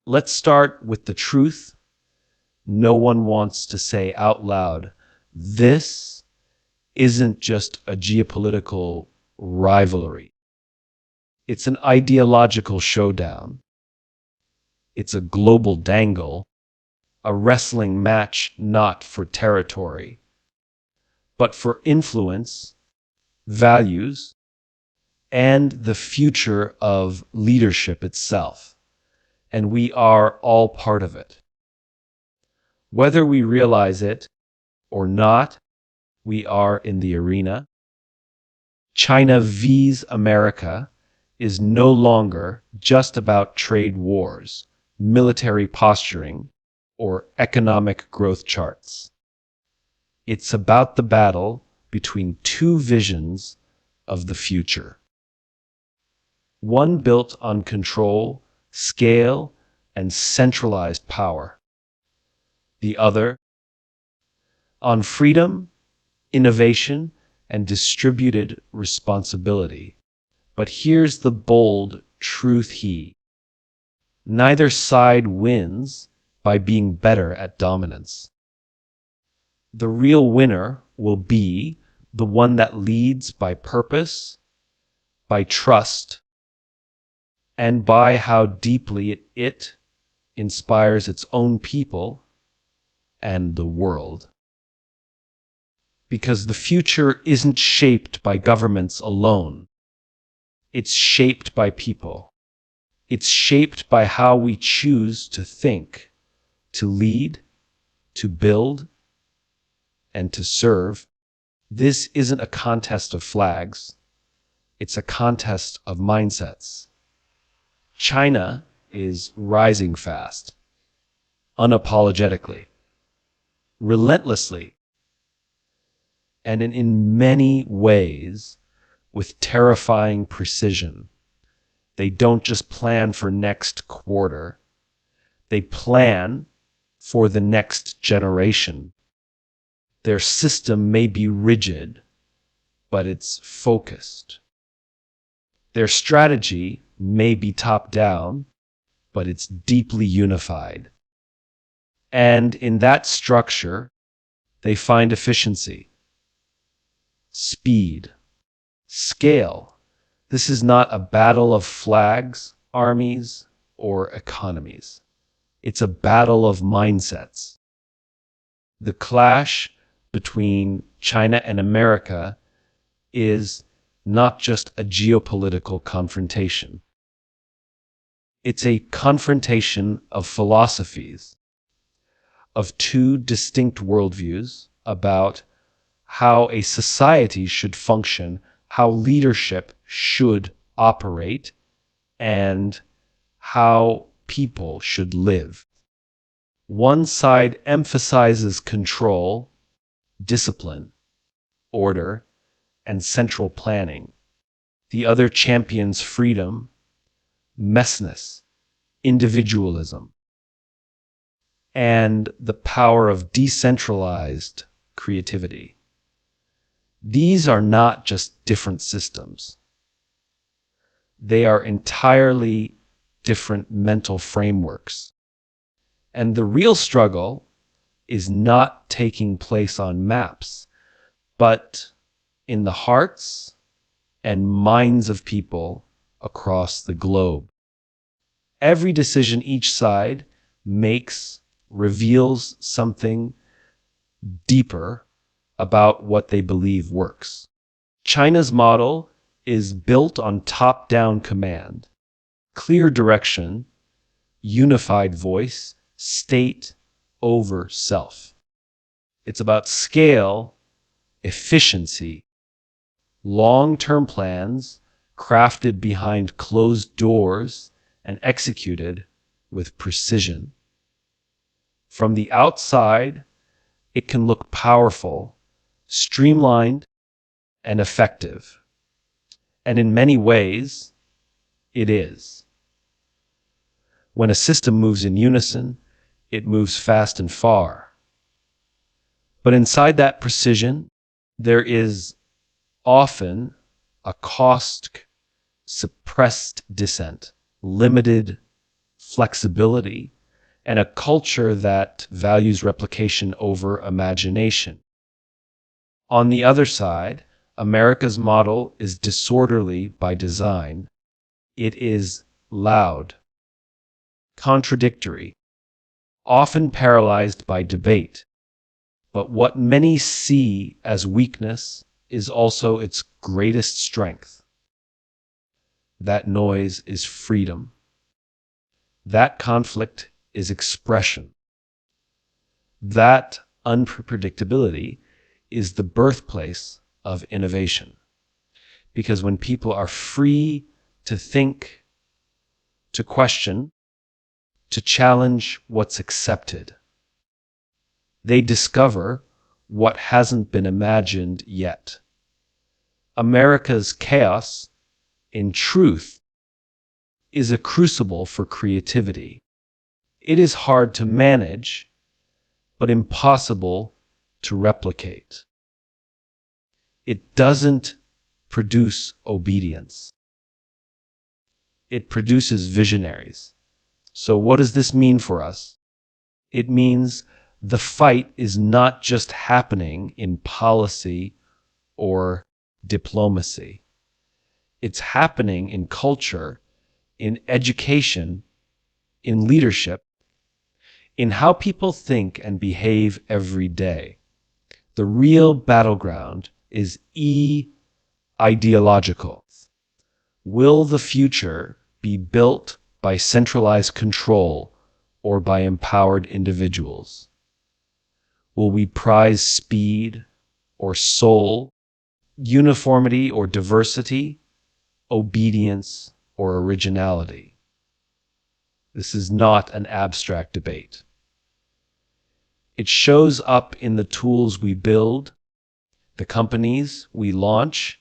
Let's start with the truth no one wants to say out loud. This isn't just a geopolitical rivalry. It's an ideological showdown. It's a global dangle, a wrestling match not for territory, but for influence, values, and the future of leadership itself. And we are all part of it. Whether we realize it or not, we are in the arena. China vs. America is no longer just about trade wars, military posturing, or economic growth charts. It's about the battle between two visions of the future. One built on control, scale, and centralized power. The other on freedom, innovation, and distributed responsibility. But here's the bold truth: neither side wins by being better at dominance. The real winner will be the one that leads by purpose, by trust, and by how deeply it inspires its own people and the world. Because the future isn't shaped by governments alone. It's shaped by people. It's shaped by how we choose to think, to lead, to build, and to serve. This isn't a contest of flags. It's a contest of mindsets. China is rising fast, unapologetically, relentlessly, and in many ways with terrifying precision. They don't just plan for next quarter, they plan for the next generation. Their system may be rigid, but it's focused. Their strategy may be top-down, but it's deeply unified. And in that structure, they find efficiency, speed, scale. This is not a battle of flags, armies, or economies. It's a battle of mindsets. The clash between China and America is not just a geopolitical confrontation. It's a confrontation of philosophies, of two distinct worldviews about how a society should function, how leadership should operate, and how people should live. One side emphasizes control, discipline, order, and central planning. The other champions freedom, messiness, individualism, and the power of decentralized creativity. These are not just different systems. They are entirely different mental frameworks. And the real struggle is not taking place on maps, but in the hearts and minds of people across the globe. Every decision each side makes reveals something deeper about what they believe works. China's model is built on top-down command, clear direction, unified voice, state over self. It's about scale, efficiency, long-term plans crafted behind closed doors and executed with precision. From the outside, it can look powerful, streamlined, and effective. And in many ways, it is. When a system moves in unison, it moves fast and far. But inside that precision, there is often a caustic, suppressed dissent, limited flexibility, and a culture that values replication over imagination. On the other side, America's model is disorderly by design. It is loud, contradictory, often paralyzed by debate. But what many see as weakness is also its greatest strength. That noise is freedom. That conflict is expression. That unpredictability is the birthplace of innovation. Because when people are free to think, to question, to challenge what's accepted, they discover what hasn't been imagined yet. America's chaos, in truth, is a crucible for creativity. It is hard to manage, but impossible to replicate. It doesn't produce obedience. It produces visionaries. So what does this mean for us? It means the fight is not just happening in policy or diplomacy. It's happening in culture, in education, in leadership, in how people think and behave every day. The real battleground is ideological. Will the future be built by centralized control or by empowered individuals? Will we prize speed or soul, uniformity or diversity, obedience or originality? This is not an abstract debate. It shows up in the tools we build, the companies we launch,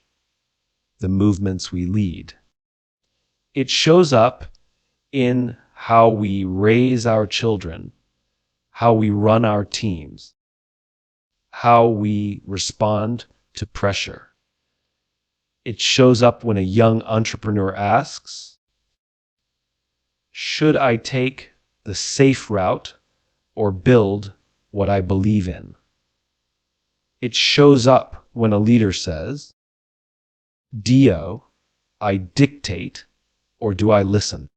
the movements we lead. It shows up in how we raise our children, how we run our teams, how we respond to pressure. It shows up when a young entrepreneur asks, should I take the safe route or build what I believe in? It shows up when a leader says, do I dictate or do I listen?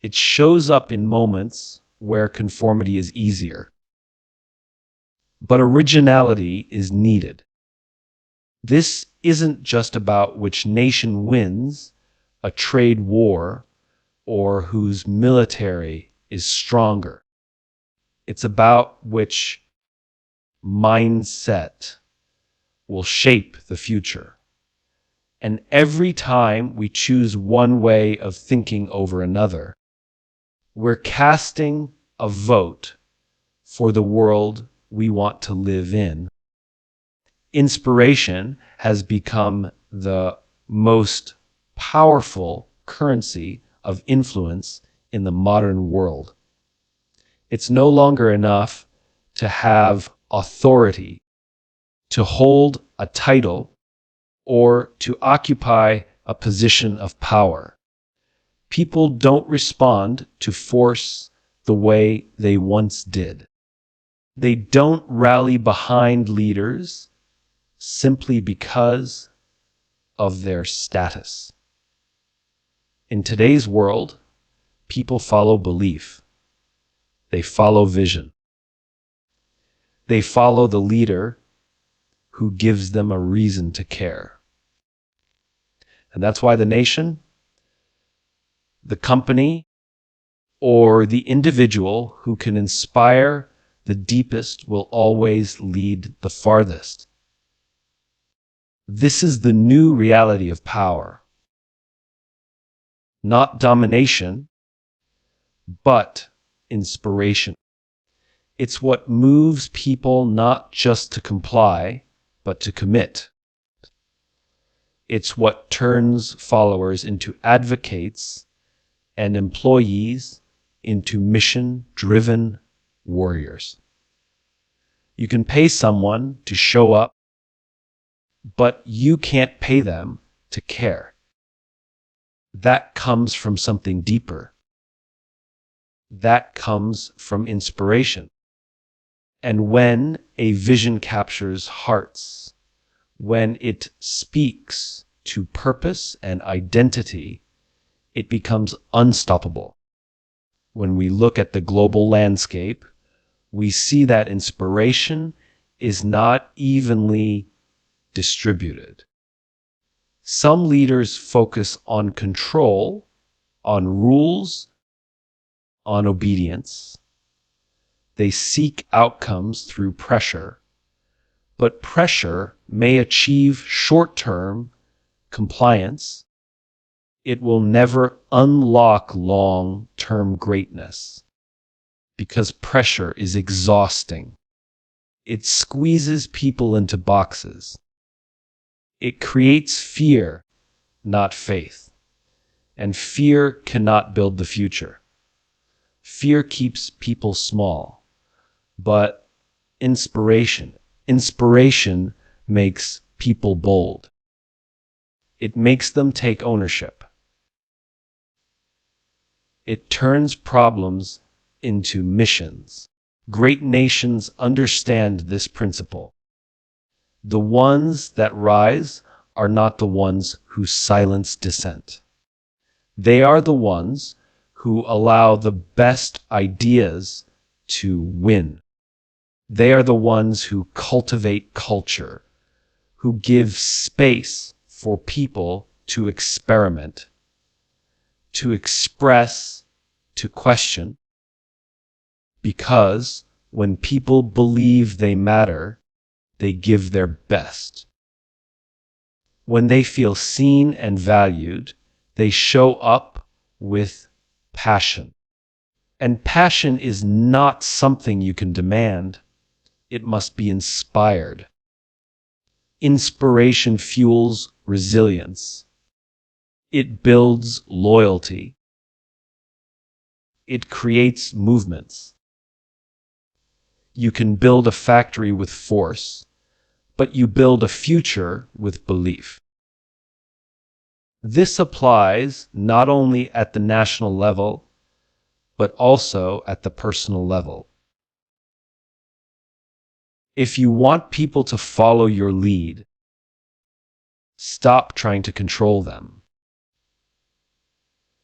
It shows up in moments where conformity is easier. But originality is needed. This isn't just about which nation wins a trade war or whose military is stronger. It's about which mindset will shape the future. And every time we choose one way of thinking over another, we're casting a vote for the world we want to live in. Inspiration has become the most powerful currency of influence in the modern world. It's no longer enough to have authority, to hold a title, or to occupy a position of power. People don't respond to force the way they once did. They don't rally behind leaders simply because of their status. In today's world, people follow belief. They follow vision. They follow the leader who gives them a reason to care. And that's why the nation, the company, or the individual who can inspire the deepest will always lead the farthest. This is the new reality of power. Not domination, but inspiration. It's what moves people not just to comply, but to commit. It's what turns followers into advocates and employees into mission-driven warriors. You can pay someone to show up, but you can't pay them to care. That comes from something deeper. That comes from inspiration. And when a vision captures hearts, when it speaks to purpose and identity, it becomes unstoppable. When we look at the global landscape, we see that inspiration is not evenly distributed. Some leaders focus on control, on rules, on obedience. They seek outcomes through pressure, but pressure may achieve short-term compliance. It will never unlock long-term greatness because pressure is exhausting. It squeezes people into boxes. It creates fear, not faith. And fear cannot build the future. Fear keeps people small. But inspiration makes people bold. It makes them take ownership. It turns problems into missions. Great nations understand this principle. The ones that rise are not the ones who silence dissent. They are the ones who allow the best ideas to win. They are the ones who cultivate culture, who give space for people to experiment, to express, to question. Because when people believe they matter, they give their best. When they feel seen and valued, they show up with passion. And passion is not something you can demand. It must be inspired. Inspiration fuels resilience. It builds loyalty. It creates movements. You can build a factory with force, but you build a future with belief. This applies not only at the national level, but also at the personal level. If you want people to follow your lead, stop trying to control them.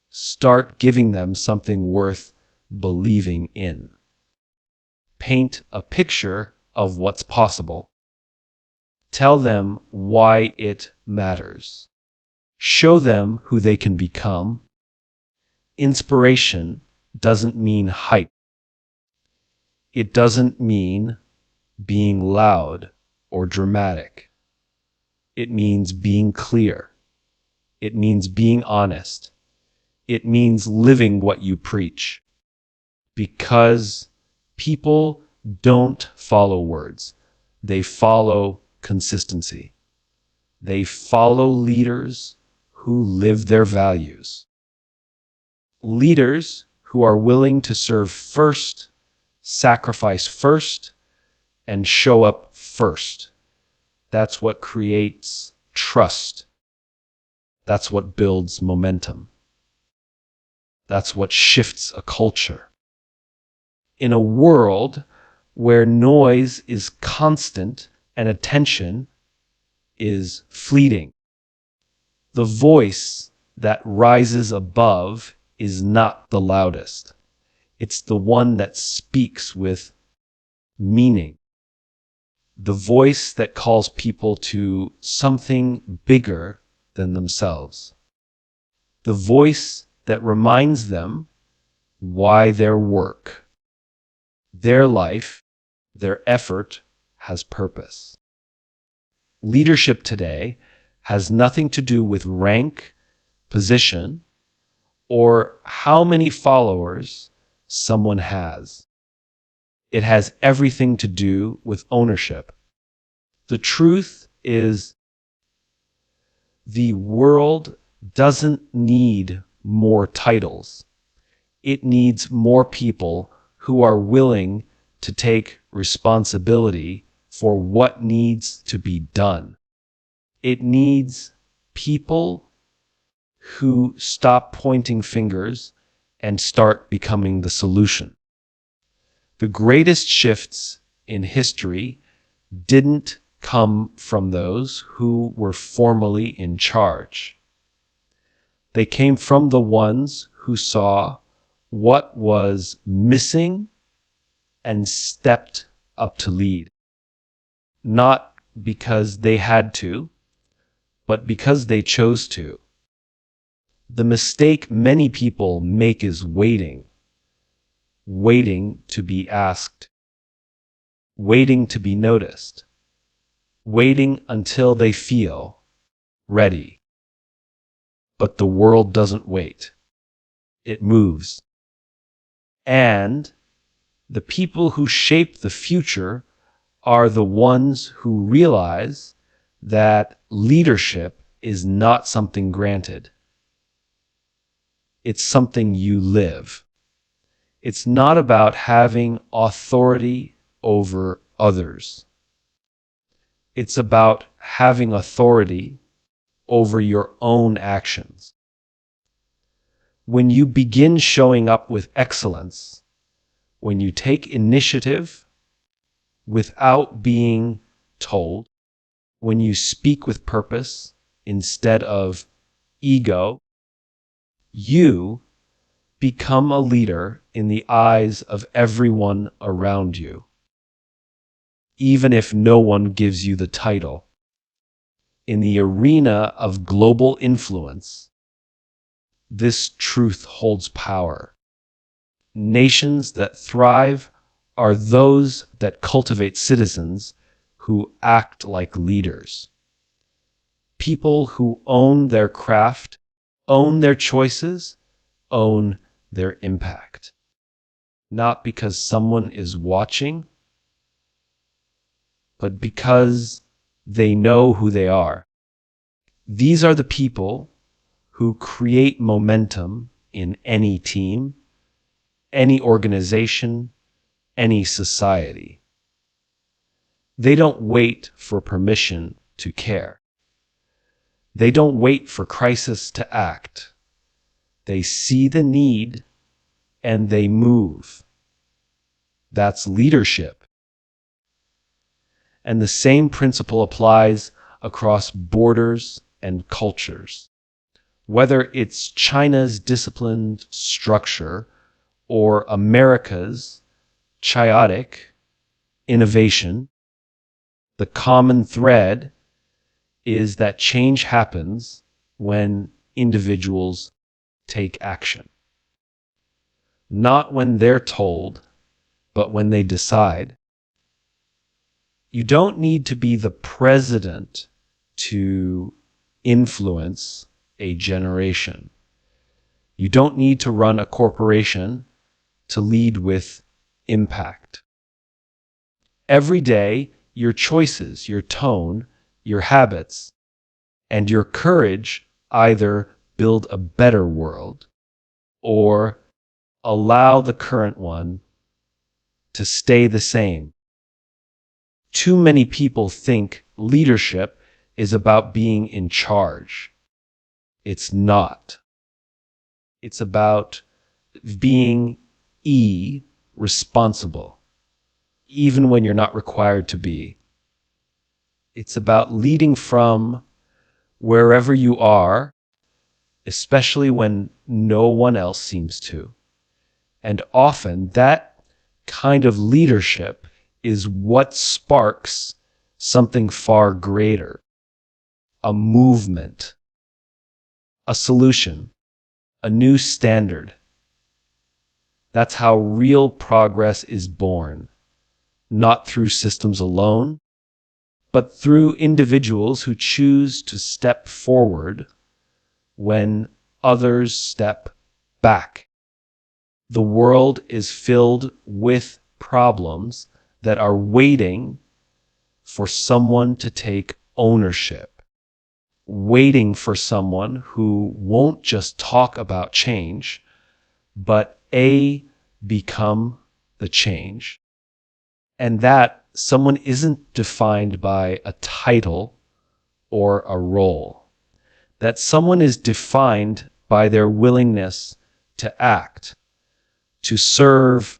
Start giving them something worth believing in. Paint a picture of what's possible. Tell them why it matters. Show them who they can become. Inspiration doesn't mean hype. It doesn't mean being loud or dramatic. It means being clear. It means being honest. It means living what you preach. Because people don't follow words. They follow consistency. They follow leaders who live their values. Leaders who are willing to serve first, sacrifice first, and show up first. That's what creates trust. That's what builds momentum. That's what shifts a culture. In a world where noise is constant and attention is fleeting, the voice that rises above is not the loudest. It's the one that speaks with meaning. The voice that calls people to something bigger than themselves. The voice that reminds them why their work, their life, their effort has purpose. Leadership today has nothing to do with rank, position, or how many followers someone has. It has everything to do with ownership. The truth is, the world doesn't need more titles. It needs more people who are willing to take responsibility for what needs to be done. It needs people who stop pointing fingers and start becoming the solution. The greatest shifts in history didn't come from those who were formally in charge. They came from the ones who saw what was missing and stepped up to lead. Not because they had to, but because they chose to. The mistake many people make is waiting to be asked, waiting to be noticed, waiting until they feel ready. But the world doesn't wait. It moves. And the people who shape the future are the ones who realize that leadership is not something granted. It's something you live. It's not about having authority over others. It's about having authority over your own actions. When you begin showing up with excellence, when you take initiative without being told, when you speak with purpose instead of ego, you become a leader in the eyes of everyone around you, even if no one gives you the title. In the arena of global influence, this truth holds power. Nations that thrive are those that cultivate citizens who act like leaders. People who own their craft, own their choices, own their impact. Not because someone is watching, but because they know who they are. These are the people who create momentum in any team, any organization, any society. They don't wait for permission to care. They don't wait for crisis to act. They see the need and they move. That's leadership. And the same principle applies across borders and cultures. Whether it's China's disciplined structure or America's chaotic innovation, the common thread is that change happens when individuals take action. Not when they're told, but when they decide. You don't need to be the president to influence a generation. You don't need to run a corporation to lead with impact. Every day, your choices, your tone, your habits, and your courage either build a better world or allow the current one to stay the same. Too many people think leadership is about being in charge. It's not. It's about being responsible, even when you're not required to be. It's about leading from wherever you are, especially when no one else seems to. And often that kind of leadership is what sparks something far greater, a movement, a solution, a new standard. That's how real progress is born, not through systems alone, but through individuals who choose to step forward when others step back. The world is filled with problems that are waiting for someone to take ownership, waiting for someone who won't just talk about change, but become the change. And that someone isn't defined by a title or a role. That someone is defined by their willingness to act, to serve,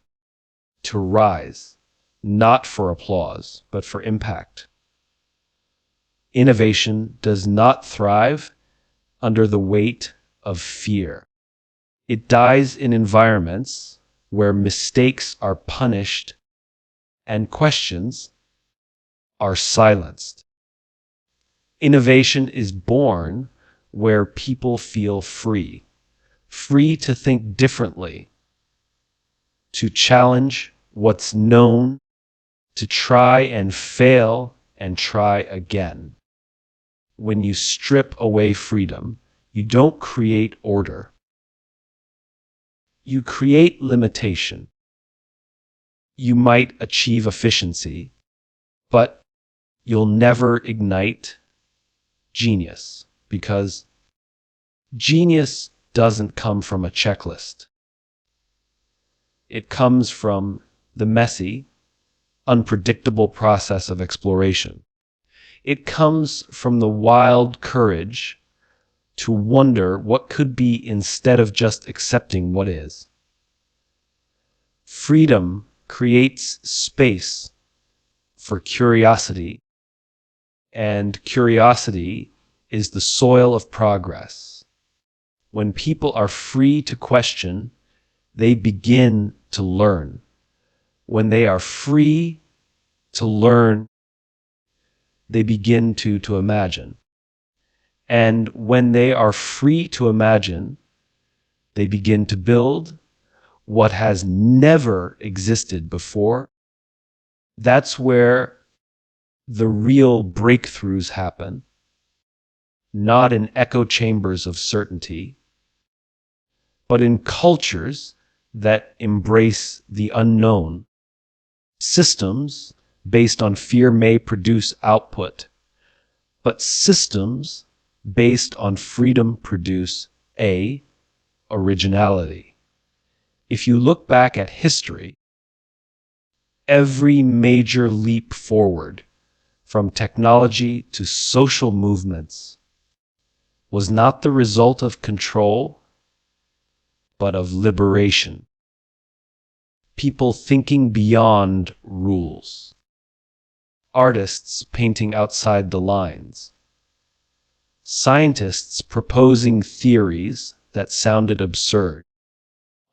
to rise, not for applause, but for impact. Innovation does not thrive under the weight of fear. It dies in environments where mistakes are punished and questions are silenced. Innovation is born where people feel free, free to think differently, to challenge what's known, to try and fail and try again. When you strip away freedom, you don't create order. You create limitation. You might achieve efficiency, but you'll never ignite genius, because genius doesn't come from a checklist. It comes from the messy, unpredictable process of exploration. It comes from the wild courage to wonder what could be instead of just accepting what is. Freedom creates space for curiosity, and curiosity is the soil of progress. When people are free to question, they begin to learn. When they are free to learn, they begin to imagine. And when they are free to imagine, they begin to build what has never existed before. That's where the real breakthroughs happen, not in echo chambers of certainty, but in cultures that embrace the unknown. Systems based on fear may produce output, but systems based on freedom produce originality. If you look back at history, every major leap forward, from technology to social movements, was not the result of control, but of liberation. People thinking beyond rules. Artists painting outside the lines. Scientists proposing theories that sounded absurd.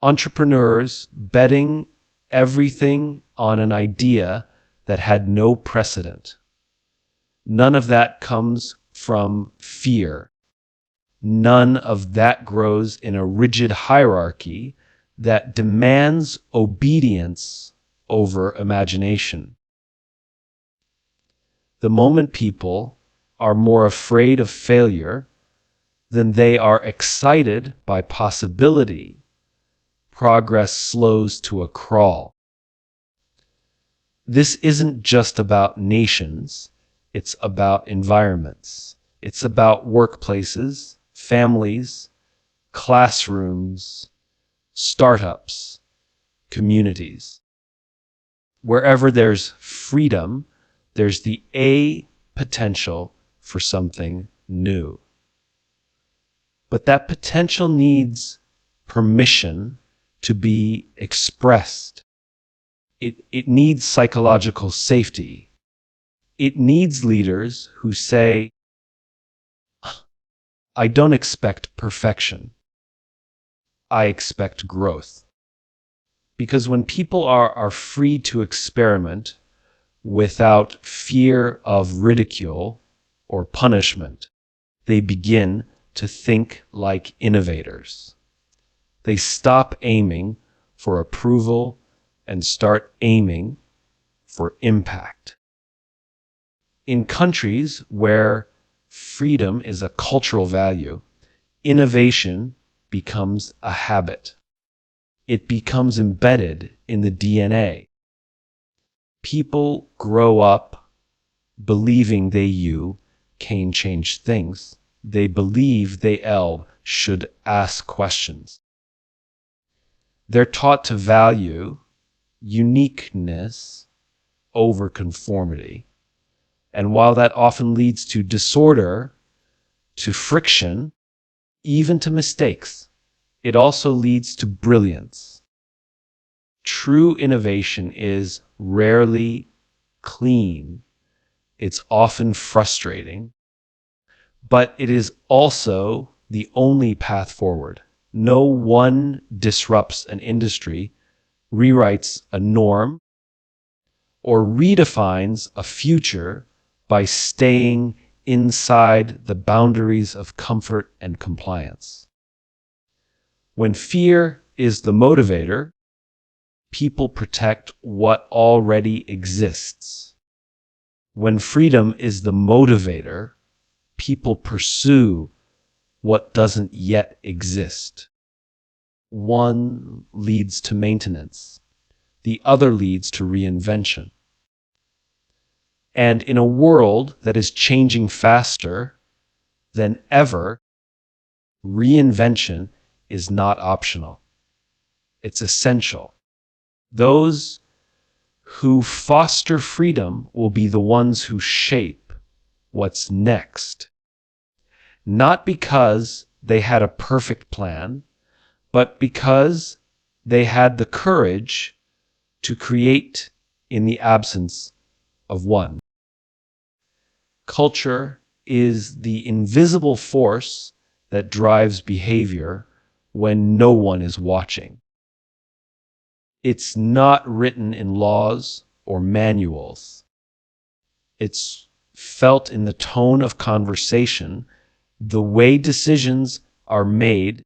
Entrepreneurs betting everything on an idea that had no precedent. None of that comes from fear. None of that grows in a rigid hierarchy that demands obedience over imagination. The moment people are more afraid of failure than they are excited by possibility, progress slows to a crawl. This isn't just about nations, it's about environments. It's about workplaces, families, classrooms, startups, communities. Wherever there's freedom, there's the potential for something new. But that potential needs permission to be expressed. It needs psychological safety. It needs leaders who say, I don't expect perfection. I expect growth. Because when people are free to experiment without fear of ridicule or punishment, they begin to think like innovators. They stop aiming for approval and start aiming for impact. In countries where freedom is a cultural value, innovation becomes a habit. It becomes embedded in the DNA. People grow up believing you can change things. They believe they should ask questions. They're taught to value uniqueness over conformity. And while that often leads to disorder, to friction, even to mistakes, it also leads to brilliance. True innovation is rarely clean. It's often frustrating, but it is also the only path forward. No one disrupts an industry, rewrites a norm, or redefines a future by staying inside the boundaries of comfort and compliance. When fear is the motivator, people protect what already exists. When freedom is the motivator, people pursue what doesn't yet exist. One leads to maintenance, the other leads to reinvention. And in a world that is changing faster than ever, reinvention is not optional. It's essential. Those who foster freedom will be the ones who shape what's next. Not because they had a perfect plan, but because they had the courage to create in the absence of one. Culture is the invisible force that drives behavior when no one is watching. It's not written in laws or manuals. It's felt in the tone of conversation, the way decisions are made,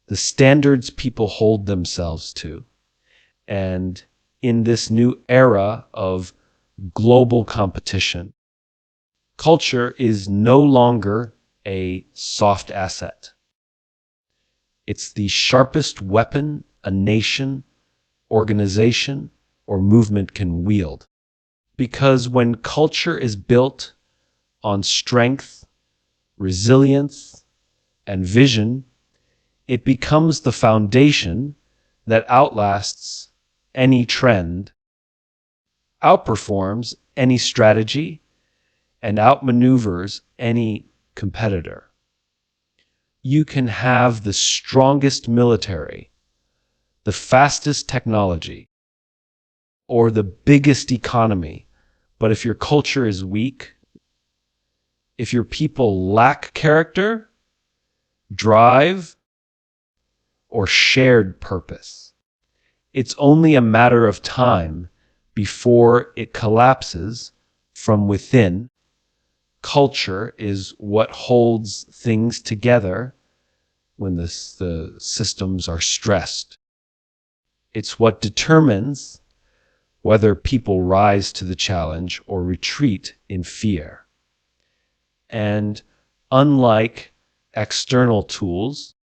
the standards people hold themselves to. And in this new era of global competition, culture is no longer a soft asset. It's the sharpest weapon a nation, organization, or movement can wield. Because when culture is built on strength, resilience, and vision, it becomes the foundation that outlasts any trend, outperforms any strategy, and outmaneuvers any competitor. You can have the strongest military, the fastest technology, or the biggest economy, but if your culture is weak, if your people lack character, drive, or shared purpose, it's only a matter of time before it collapses from within. Culture is what holds things together when the systems are stressed. It's what determines whether people rise to the challenge or retreat in fear. And unlike external tools,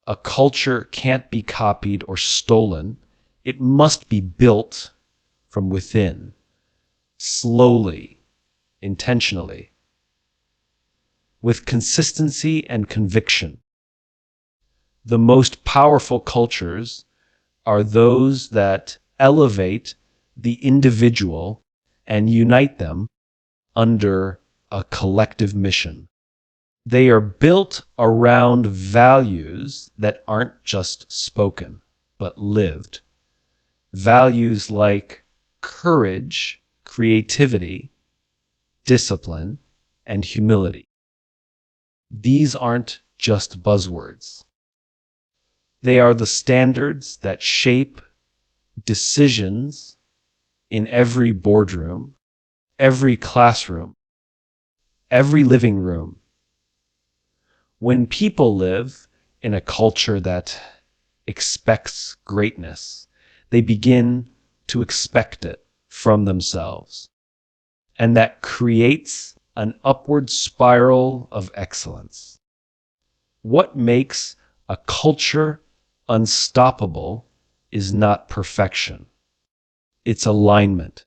a culture can't be copied or stolen. It must be built from within, slowly, intentionally, with consistency and conviction. The most powerful cultures are those that elevate the individual and unite them under a collective mission. They are built around values that aren't just spoken, but lived. Values like courage, creativity, discipline, and humility. These aren't just buzzwords. They are the standards that shape decisions in every boardroom, every classroom, every living room. When people live in a culture that expects greatness, they begin to expect it from themselves. And that creates an upward spiral of excellence. What makes a culture unstoppable is not perfection. It's alignment.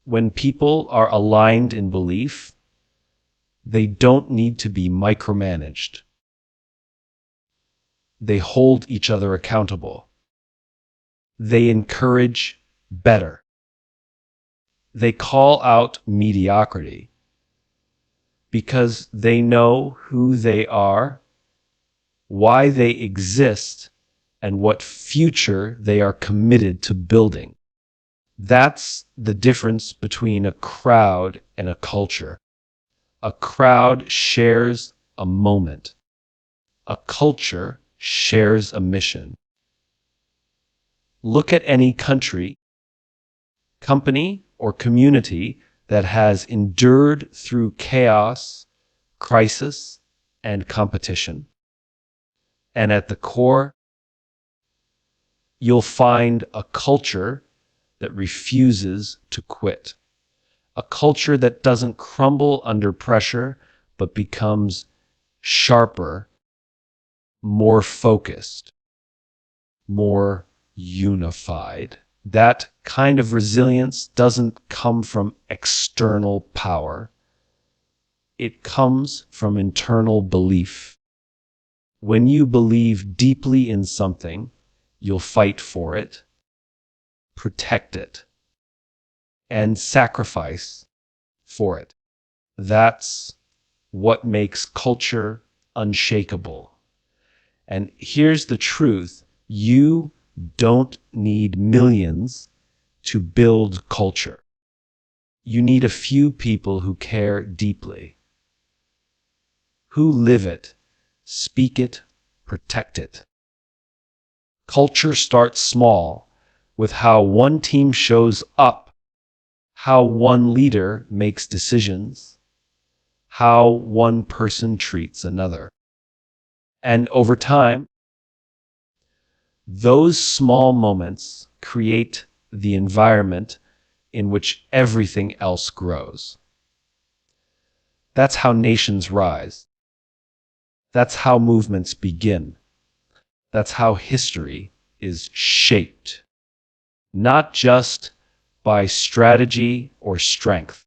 When people are aligned in belief, they don't need to be micromanaged. They hold each other accountable. They encourage better. They call out mediocrity because they know who they are why they exist, and what future they are committed to building. That's the difference between a crowd and a culture. A crowd shares a moment. A culture shares a mission. Look at any country, company, or community that has endured through chaos, crisis, and competition. And at the core, you'll find a culture that refuses to quit. A culture that doesn't crumble under pressure, but becomes sharper, more focused, more unified. That kind of resilience doesn't come from external power. It comes from internal belief. When you believe deeply in something, you'll fight for it, protect it, and sacrifice for it. That's what makes culture unshakable. And here's the truth. You don't need millions to build culture. You need a few people who care deeply, who live it, speak it, protect it. Culture starts small, with how one team shows up, how one leader makes decisions, how one person treats another. And over time, those small moments create the environment in which everything else grows. That's how nations rise. That's how movements begin. That's how history is shaped. Not just by strategy or strength,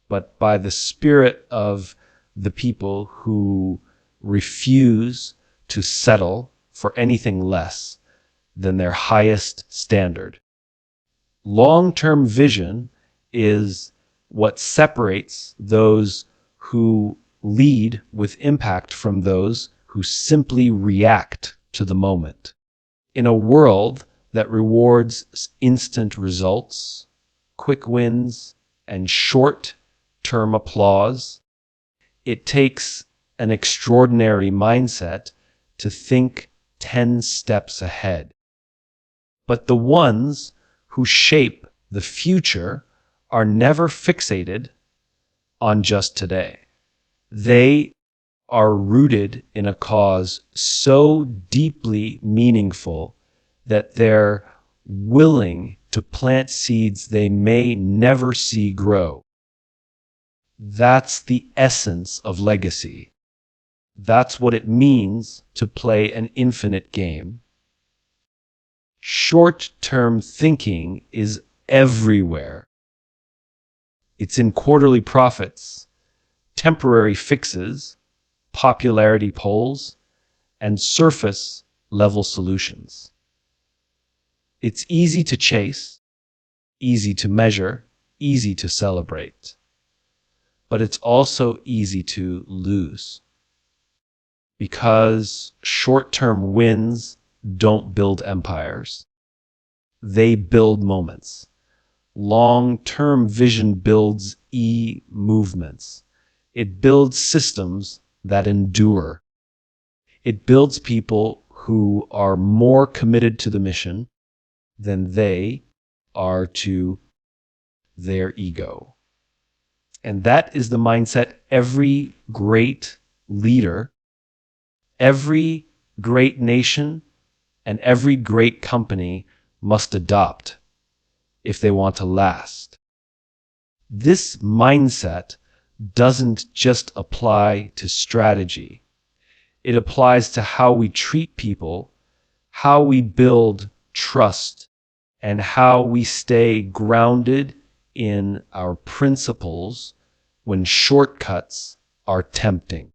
but by the spirit of the people who refuse to settle for anything less than their highest standard. Long-term vision is what separates those who lead with impact from those who simply react to the moment. In a world that rewards instant results, quick wins, and short-term applause, it takes an extraordinary mindset to think 10 steps ahead. But the ones who shape the future are never fixated on just today. They are rooted in a cause so deeply meaningful that they're willing to plant seeds they may never see grow. That's the essence of legacy. That's what it means to play an infinite game. Short-term thinking is everywhere. It's in quarterly profits, temporary fixes, popularity polls, and surface-level solutions. It's easy to chase, easy to measure, easy to celebrate. But it's also easy to lose. Because short-term wins don't build empires. They build moments. Long-term vision builds movements. It builds systems that endure. It builds people who are more committed to the mission than they are to their ego. And that is the mindset every great leader, every great nation, and every great company must adopt if they want to last. This mindset doesn't just apply to strategy. It applies to how we treat people, how we build trust, and how we stay grounded in our principles when shortcuts are tempting.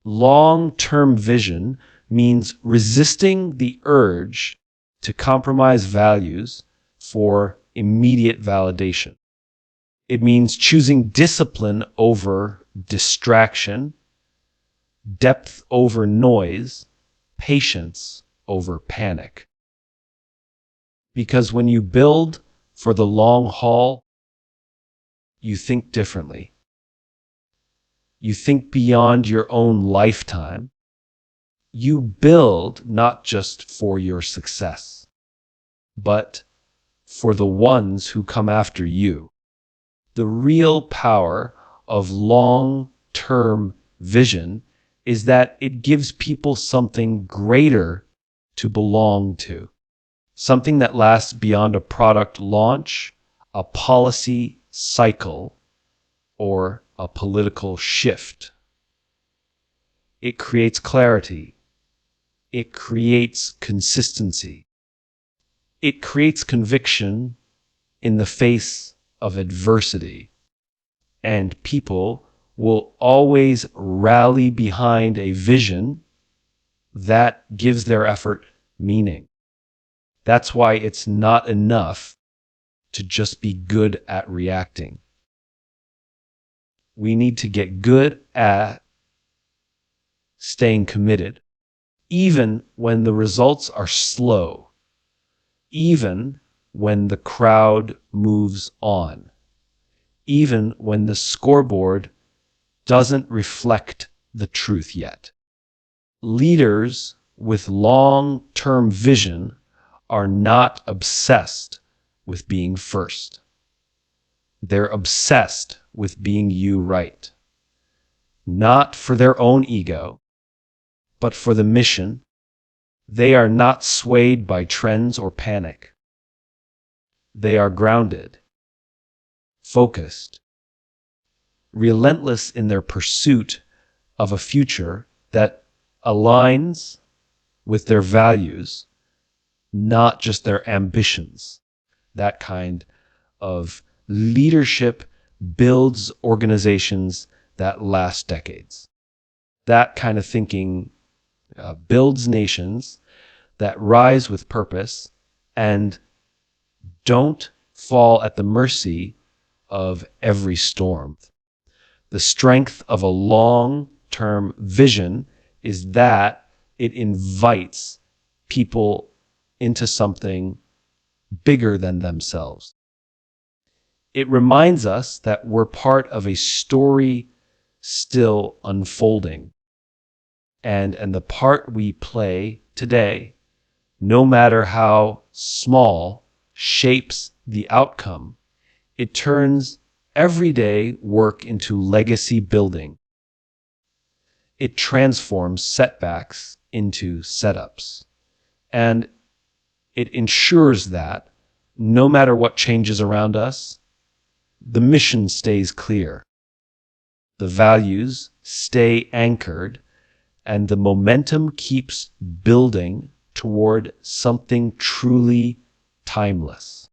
Long-term vision means resisting the urge to compromise values for immediate validation. It means choosing discipline over distraction, depth over noise, patience over panic. Because when you build for the long haul, you think differently. You think beyond your own lifetime. You build not just for your success, but for the ones who come after you. The real power of long-term vision is that it gives people something greater to belong to, something that lasts beyond a product launch, a policy cycle, or a political shift. It creates clarity. It creates consistency. It creates conviction in the face of adversity. And people will always rally behind a vision that gives their effort meaning. That's why it's not enough to just be good at reacting. We need to get good at staying committed, even when the results are slow, even when the crowd moves on, even when the scoreboard doesn't reflect the truth yet. Leaders with long-term vision are not obsessed with being first. They're obsessed with being you right. Not for their own ego, but for the mission. They are not swayed by trends or panic. They are grounded, focused, relentless in their pursuit of a future that aligns with their values, not just their ambitions. That kind of leadership builds organizations that last decades. That kind of thinking builds nations that rise with purpose and don't fall at the mercy of every storm. The strength of a long-term vision is that it invites people into something bigger than themselves. It reminds us that we're part of a story still unfolding. And the part we play today, no matter how small, shapes the outcome. It turns everyday work into legacy building. It transforms setbacks into setups. And it ensures that, no matter what changes around us, the mission stays clear. The values stay anchored, and the momentum keeps building toward something truly timeless.